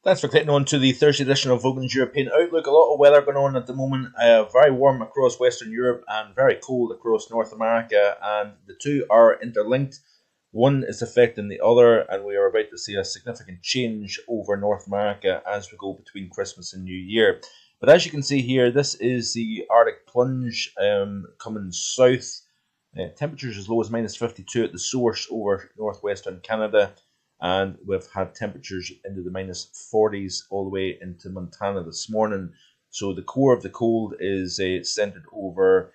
Thanks for clicking on to the Thursday edition of Vogan's European Outlook. A lot of weather going on at the moment. Very warm across Western Europe and very cold across North America, and the two are interlinked. One is affecting the other, and we are about to see a significant change over North America as we go between Christmas and New Year. But as you can see here, this is the Arctic plunge coming south. Temperatures as low as -52 at the source over northwestern Canada. And we've had temperatures into the -40s all the way into Montana this morning. So the core of the cold is centered over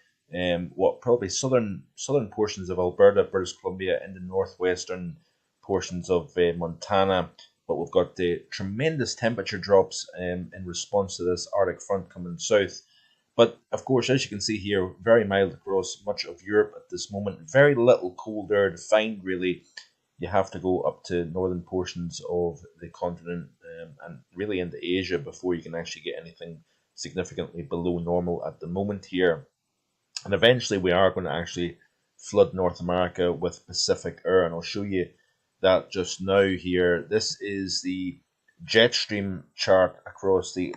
probably southern portions of Alberta, British Columbia, and the northwestern portions of Montana. But we've got tremendous temperature drops in response to this Arctic front coming south. But of course, as you can see here, very mild across much of Europe at this moment. Very little cold air to find, really. You have to go up to northern portions of the continent and really into Asia before you can actually get anything significantly below normal at the moment here. And eventually we are going to actually flood North America with Pacific air, and I'll show you that just now here. This is the jet stream chart across the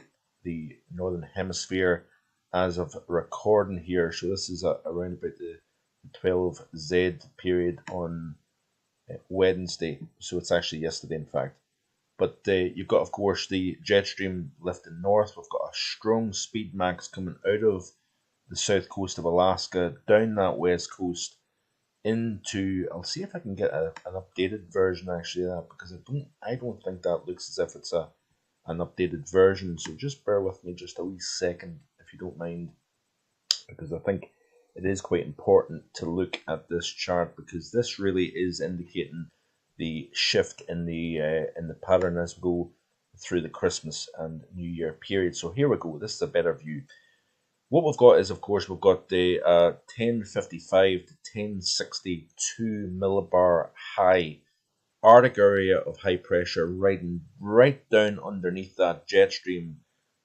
northern hemisphere as of recording here. So this is around about the 12Z period on Wednesday, so it's actually yesterday in fact. But you've got, of course, the jet stream lifting north. We've got a strong speed max coming out of the south coast of Alaska, down that west coast into, I'll see if I can get an updated version actually of that, because I don't think that looks as if it's an updated version. So just bear with me just a wee second if you don't mind, because I think it is quite important to look at this chart, because this really is indicating the shift in the pattern as we go through the Christmas and New Year period. So here we go. This is a better view. What we've got is, of course, we've got the 1055 to 1062 millibar high Arctic area of high pressure riding right down underneath that jet stream.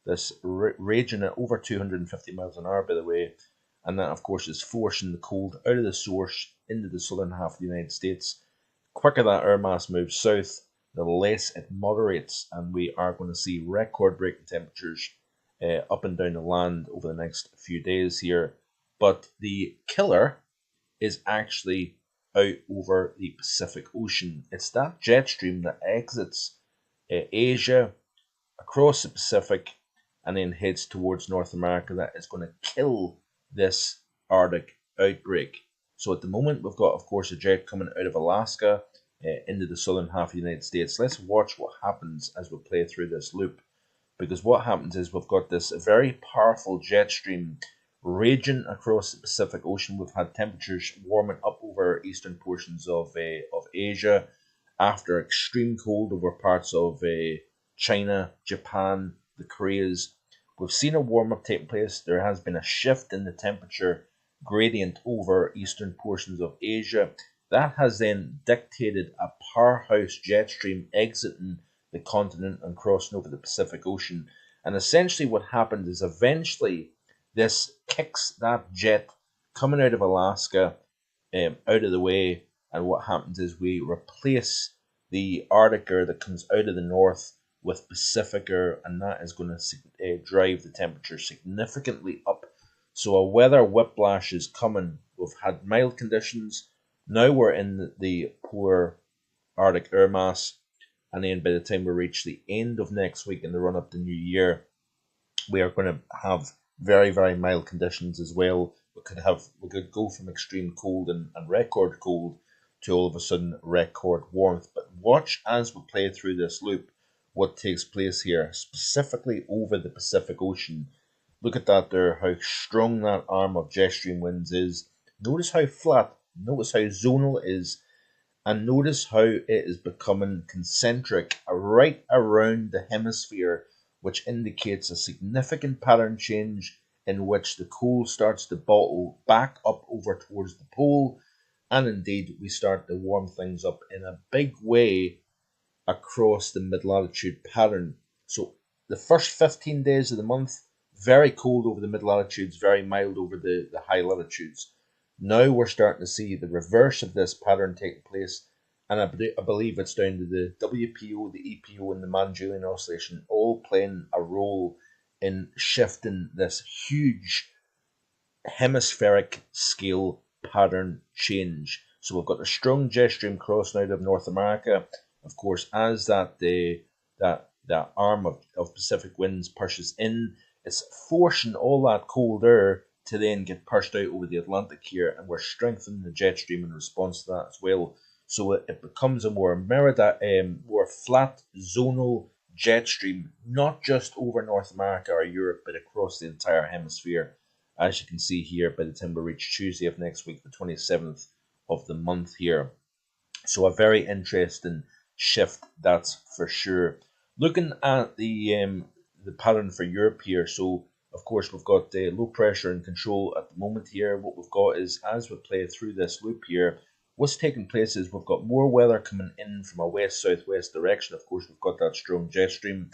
This raging at over 250 miles an hour, by the way. And that, of course, is forcing the cold out of the source into the southern half of the United States. Quicker that air mass moves south, the less it moderates, and we are going to see record-breaking temperatures up and down the land over the next few days here. But the killer is actually out over the Pacific Ocean. It's that jet stream that exits Asia, across the Pacific, and then heads towards North America that is going to kill this Arctic outbreak. So at the moment, we've got, of course, a jet coming out of Alaska into the southern half of the United States. Let's watch what happens as we play through this loop, because what happens is we've got this very powerful jet stream raging across the Pacific Ocean. We've had temperatures warming up over eastern portions of Asia after extreme cold over parts of China, Japan, the Koreas. We've seen a warm-up take place. There has been a shift in the temperature gradient over eastern portions of Asia. That has then dictated a powerhouse jet stream exiting the continent and crossing over the Pacific Ocean. And essentially what happened is eventually this kicks that jet coming out of Alaska out of the way. And what happens is we replace the Arctic air that comes out of the north with Pacific air, and that is going to drive the temperature significantly up. So a weather whiplash is coming. We've had mild conditions. Now we're in the polar Arctic air mass, and then by the time we reach the end of next week in the run up to New Year, we are going to have very, very mild conditions as well. We could go from extreme cold and record cold to all of a sudden record warmth. But watch as we play through this loop what takes place here, specifically over the Pacific Ocean. Look at that there, how strong that arm of jet stream winds is. Notice how flat, notice how zonal it is, and notice how it is becoming concentric right around the hemisphere, which indicates a significant pattern change in which the cold starts to bottle back up over towards the pole, and indeed we start to warm things up in a big way across the mid-latitude pattern. So the first 15 days of the month, very cold over the mid-latitudes, very mild over the high latitudes. Now we're starting to see the reverse of this pattern taking place, and I believe it's down to the WPO, the EPO, and the Manjulian Oscillation all playing a role in shifting this huge hemispheric scale pattern change. So we've got a strong jet stream crossing out of North America. Of course, as that arm of Pacific winds pushes in, it's forcing all that cold air to then get pushed out over the Atlantic here, and we're strengthening the jet stream in response to that as well. So it becomes a more more flat zonal jet stream, not just over North America or Europe, but across the entire hemisphere, as you can see here, by the time we reach Tuesday of next week, the 27th of the month here. So a very interesting shift, that's for sure. Looking at the pattern for Europe here, so of course we've got low pressure and control at the moment here. What we've got is, as we play through this loop here, what's taking place is we've got more weather coming in from a west-southwest direction. Of course, we've got that strong jet stream,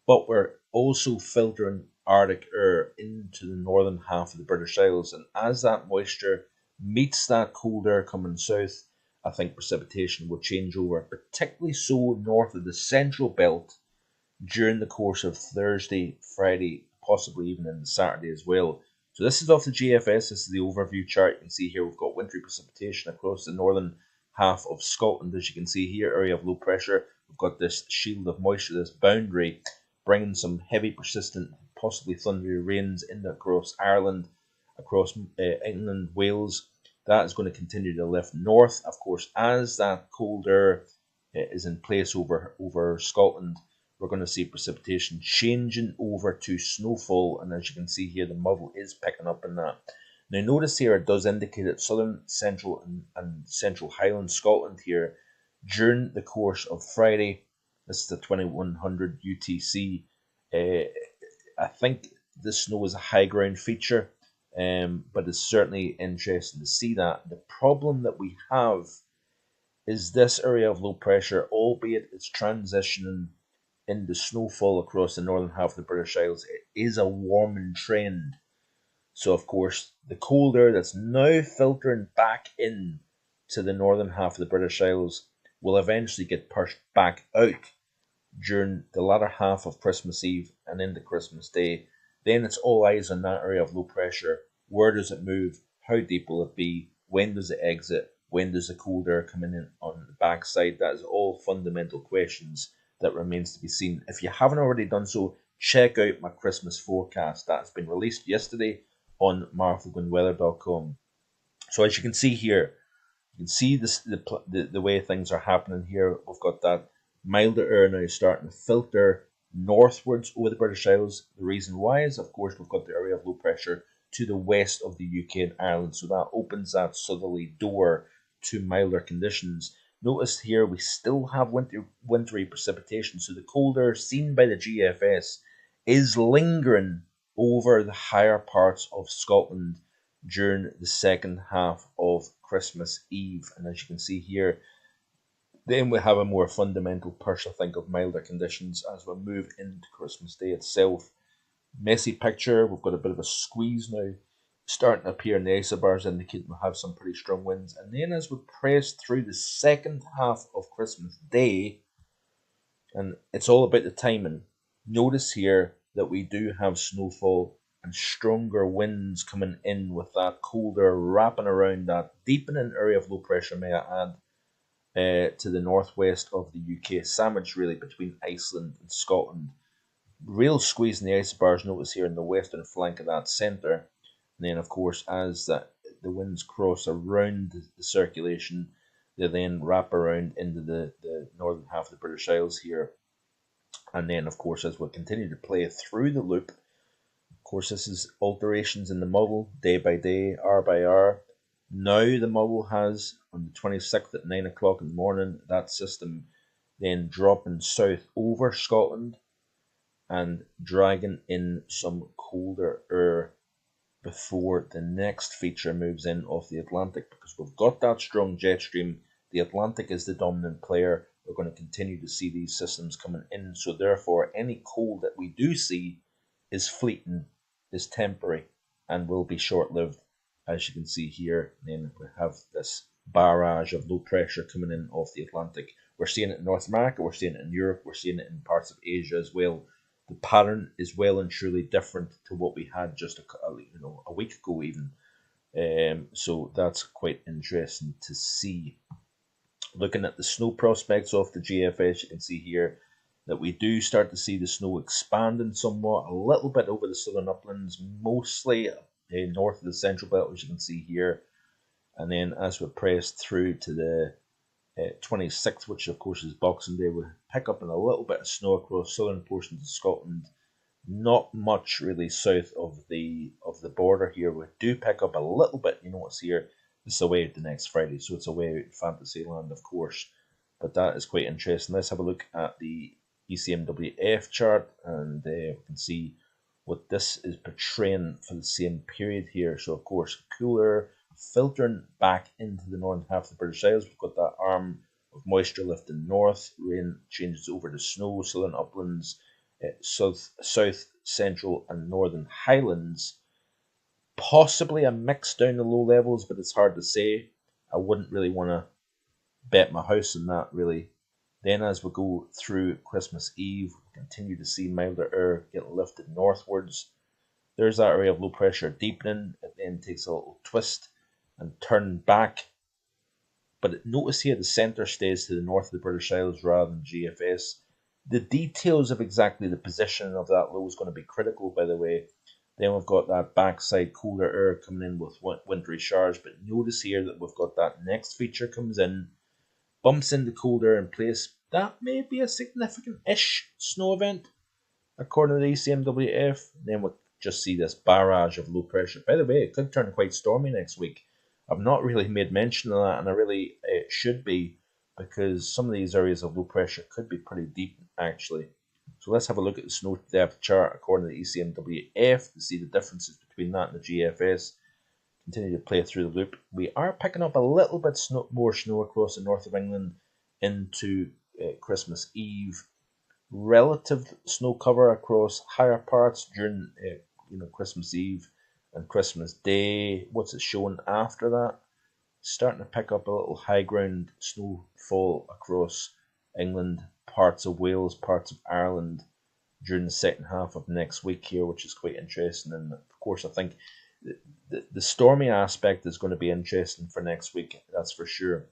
but we're also filtering Arctic air into the northern half of the British Isles. And as that moisture meets that cold air coming south, I think precipitation will change over, particularly so north of the central belt during the course of Thursday, Friday, possibly even in Saturday as well. So this is off the GFS. This is the overview chart. You can see here we've got wintry precipitation across the northern half of Scotland. As you can see here, area of low pressure. We've got this shield of moisture, this boundary, bringing some heavy, persistent, possibly thundery rains in across Ireland, across England, Wales. That is going to continue to lift north. Of course, as that cold air is in place over Scotland, we're going to see precipitation changing over to snowfall, and as you can see here, the model is picking up in that. Now notice here it does indicate that southern, central and central Highland Scotland here during the course of Friday, this is the 2100 UTC, I think the snow is a high ground feature, but it's certainly interesting to see that. The problem that we have is this area of low pressure, albeit it's transitioning into snowfall across the northern half of the British Isles, it is a warming trend. So of course, the cold air that's now filtering back in to the northern half of the British Isles will eventually get pushed back out during the latter half of Christmas Eve and into Christmas Day. Then it's all eyes on that area of low pressure. Where does it move? How deep will it be? When does it exit? When does the cold air come in on the backside? That is all fundamental questions that remains to be seen. If you haven't already done so, check out my Christmas forecast. That's been released yesterday on marthagoonweather.com. So as you can see here, you can see this, the way things are happening here. We've got that milder air now starting to filter northwards over the British Isles. The reason why is, of course, we've got the area of low pressure to the west of the UK and Ireland, so that opens that southerly door to milder conditions. Notice here we still have wintry precipitation, so the cold air seen by the GFS is lingering over the higher parts of Scotland during the second half of Christmas Eve. And as you can see here, then we have a more fundamental push, I think, of milder conditions as we move into Christmas Day itself. Messy picture. We've got a bit of a squeeze now starting to appear in the isobars, indicating we'll have some pretty strong winds. And then as we press through the second half of Christmas Day, and it's all about the timing, notice here that we do have snowfall and stronger winds coming in with that colder wrapping around that deepening area of low pressure, may I add, to the northwest of the UK, sandwiched really between Iceland and Scotland. Real squeeze in the isobars, notice here in the western flank of that centre. And then, of course, as the winds cross around the circulation, they then wrap around into the northern half of the British Isles here. And then, of course, as we continue to play through the loop, of course, this is alterations in the model, day by day, hour by hour. Now the model has, on the 26th at 9 o'clock in the morning, that system then dropping south over Scotland and dragging in some colder air before the next feature moves in off the Atlantic, because we've got that strong jet stream. The Atlantic is the dominant player. We're going to continue to see these systems coming in, so therefore any cold that we do see is fleeting, is temporary, and will be short-lived, as you can see here. And then we have this barrage of low pressure coming in off the Atlantic. We're seeing it in North America, we're seeing it in Europe, we're seeing it in parts of Asia as well. The pattern is well and truly different to what we had just a week ago even. So that's quite interesting to see. Looking at the snow prospects of the GFS, you can see here that we do start to see the snow expanding somewhat, a little bit over the southern uplands, mostly north of the central belt, as you can see here. And then as we press through to the 26th, which of course is Boxing Day, we pick up in a little bit of snow across southern portions of Scotland. Not much really south of the border here. We do pick up a little bit. You notice here, it's away the next Friday, so it's away at Fantasyland, of course. But that is quite interesting. Let's have a look at the ECMWF chart, and we can see what this is portraying for the same period here. So, of course, cooler filtering back into the northern half of the British Isles. We've got that arm of moisture lifting north. Rain changes over to snow, southern uplands, south, central, and northern highlands. Possibly a mix down the low levels, but it's hard to say. I wouldn't really want to bet my house on that, really. Then as we go through Christmas Eve, we continue to see milder air get lifted northwards. There's that area of low pressure deepening. It then takes a little twist and turn back. But notice here the centre stays to the north of the British Isles rather than GFS. The details of exactly the position of that low is going to be critical, by the way. Then we've got that backside cooler air coming in with wintry showers. But notice here that we've got that next feature comes in, bumps into cold air in place. That may be a significant-ish snow event, according to the ECMWF. Then we'll just see this barrage of low pressure. By the way, it could turn quite stormy next week. I've not really made mention of that, and I really should be, because some of these areas of low pressure could be pretty deep, actually. So let's have a look at the snow depth chart according to the ECMWF to see the differences between that and the GFS. Continue to play through the loop. We are picking up a little bit more snow across the north of England into Christmas Eve. Relative snow cover across higher parts during Christmas Eve and Christmas Day. What's it showing after that? Starting to pick up a little high ground snowfall across England, parts of Wales, parts of Ireland during the second half of next week here, which is quite interesting. And of course, I think the stormy aspect is going to be interesting for next week, that's for sure.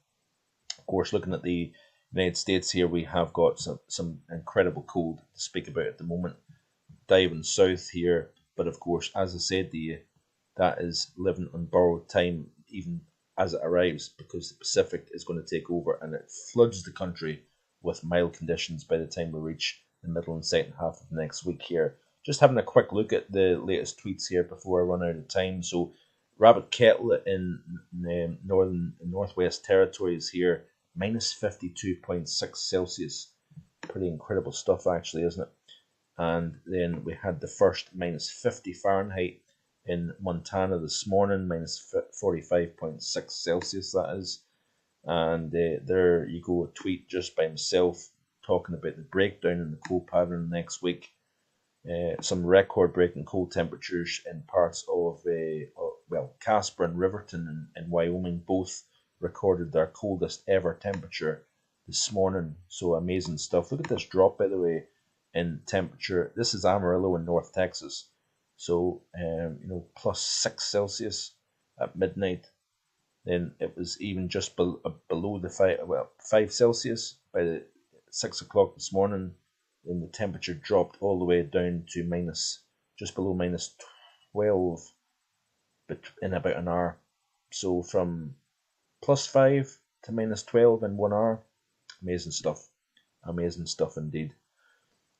Of course, looking at the United States here, we have got some incredible cold to speak about at the moment, diving south here. But of course, as I said to you, that is living on borrowed time, even as it arrives, because the Pacific is going to take over and it floods the country with mild conditions by the time we reach the middle and second half of next week here. Just having a quick look at the latest tweets here before I run out of time. So, Rabbit Kettle in Northwest Territories here, minus 52.6 Celsius. Pretty incredible stuff, actually, isn't it? And then we had the first minus 50 Fahrenheit in Montana this morning, minus 45.6 Celsius, that is. And there you go, a tweet just by himself talking about the breakdown in the cold pattern next week. Some record-breaking cold temperatures in parts of Casper and Riverton in Wyoming both recorded their coldest ever temperature this morning. So amazing stuff. Look at this drop, by the way, in temperature. This is Amarillo in North Texas. So plus 6 Celsius at midnight. Then it was even just below the 5 Celsius by the 6 o'clock this morning. Then the temperature dropped all the way down to just below minus 12 in about an hour. So from plus 5 to minus 12 in 1 hour. Amazing stuff. Amazing stuff indeed.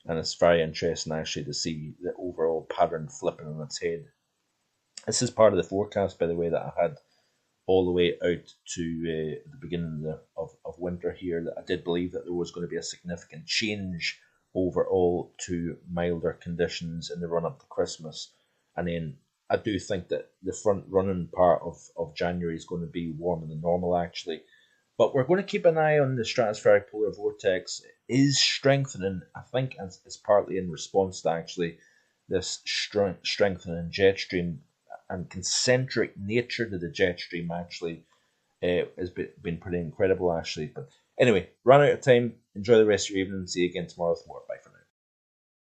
And it's very interesting actually to see the overall pattern flipping on its head. This is part of the forecast, by the way, that I had all the way out to the beginning of winter here, that I did believe that there was going to be a significant change overall to milder conditions in the run-up to Christmas. And then I do think that the front-running part of January is going to be warmer than normal, actually. But we're going to keep an eye on the stratospheric polar vortex. It is strengthening, I think, it's partly in response to actually this strengthening jet stream and concentric nature to the jet stream, actually. has been pretty incredible, actually. But anyway, run out of time. Enjoy the rest of your evening. See you again tomorrow with more. Bye for now.